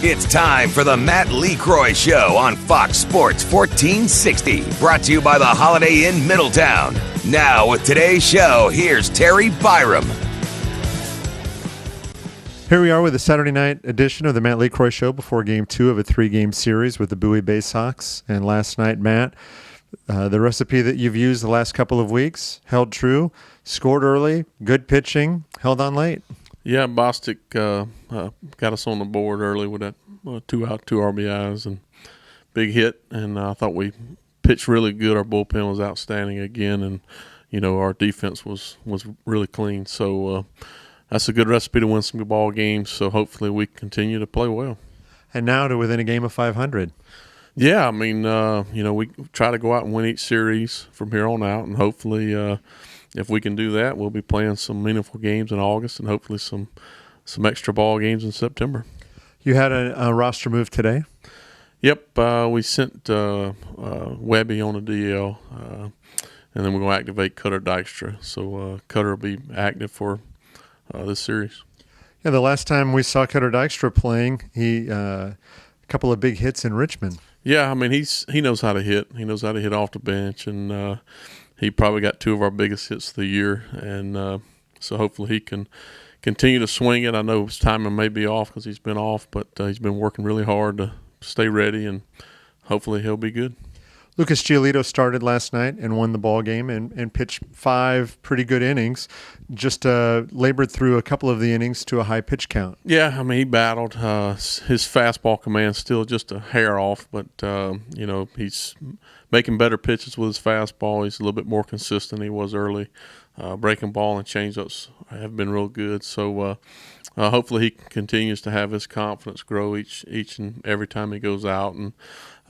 It's time for the Matt Lecroy Show on Fox Sports 1460. Brought to you by the Holiday Inn Middletown. Now with today's show, here's Terry Byrom. Here we are with a Saturday night edition of the Matt Lecroy Show before Game 2 of a 3-game series with the Bowie Bay Sox. And last night, Matt, the recipe that you've used the last couple of weeks held true. Scored early, good pitching, held on late. Yeah, Bostic got us on the board early with that 2-out, 2 RBIs and big hit. And I thought we pitched really good. Our bullpen was outstanding again, and our defense was really clean. So that's a good recipe to win some ball games. So hopefully we continue to play well. And now to within a game of 500. Yeah, I mean, we try to go out and win each series from here on out, and hopefully if we can do that, we'll be playing some meaningful games in August and hopefully some extra ball games in September. You had a roster move today? Yep, we sent Webby on a DL, and then we're going to activate Cutter Dykstra. So Cutter will be active for this series. Yeah, the last time we saw Cutter Dykstra playing, he a couple of big hits in Richmond. Yeah, I mean he knows how to hit. He knows how to hit off the bench, and he probably got 2 of our biggest hits of the year, and so hopefully he can continue to swing it. I know his timing may be off because he's been off, but he's been working really hard to stay ready, and hopefully he'll be good. Lucas Giolito started last night and won the ball game and pitched 5 pretty good innings, just labored through a couple of the innings to a high pitch count. Yeah, I mean, he battled. His fastball command's still just a hair off, but, he's making better pitches with his fastball. He's a little bit more consistent than he was early. Breaking ball and changeups have been real good. So hopefully he continues to have his confidence grow each and every time he goes out. And,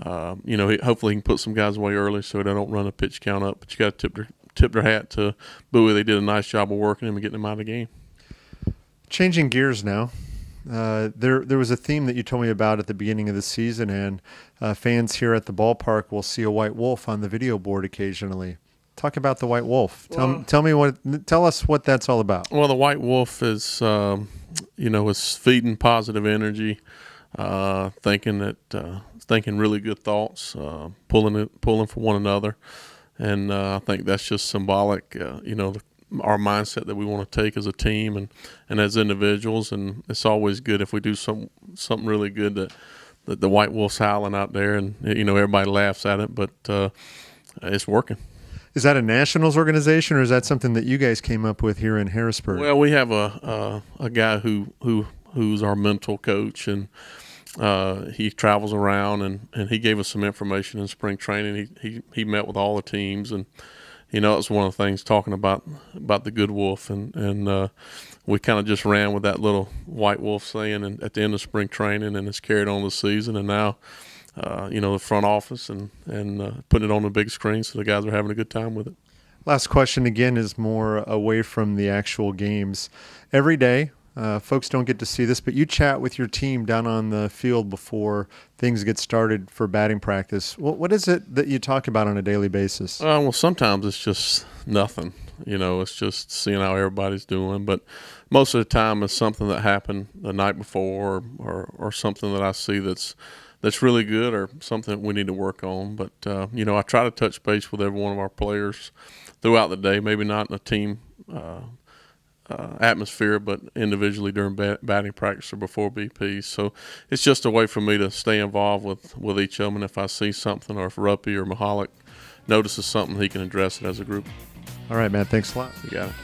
hopefully he can put some guys away early so they don't run a pitch count up. But you got to tip their hat to Bowie. They did a nice job of working him and getting him out of the game. Changing gears now. There was a theme that you told me about at the beginning of the season, and fans here at the ballpark will see a white wolf on the video board occasionally. Talk about the white wolf. Tell us what that's all about. Well, the white wolf is, is feeding positive energy, thinking really good thoughts, pulling for one another, and I think that's just symbolic. Our mindset that we want to take as a team and as individuals, and it's always good if we do something really good that the white wolf's howling out there, and everybody laughs at it, but it's working. Is that a Nationals organization, or is that something that you guys came up with here in Harrisburg? Well, we have a guy who's our mental coach, and he travels around, and he gave us some information in spring training. He met with all the teams, and it's one of the things talking about the good wolf, and we kind of just ran with that little white wolf saying and at the end of spring training, and it's carried on the season, and now the front office and putting it on the big screen so the guys are having a good time with it. Last question again is more away from the actual games. Every day, folks don't get to see this, but you chat with your team down on the field before things get started for batting practice. What is it that you talk about on a daily basis? Well, sometimes it's just nothing. It's just seeing how everybody's doing. But most of the time it's something that happened the night before or something that I see that's really good or something that we need to work on. But, I try to touch base with every one of our players throughout the day, maybe not in a team atmosphere, but individually during batting practice or before BP. So it's just a way for me to stay involved with each of them. And if I see something, or if Ruppy or Mahalik notices something, he can address it as a group. All right, man. Thanks a lot. You got it.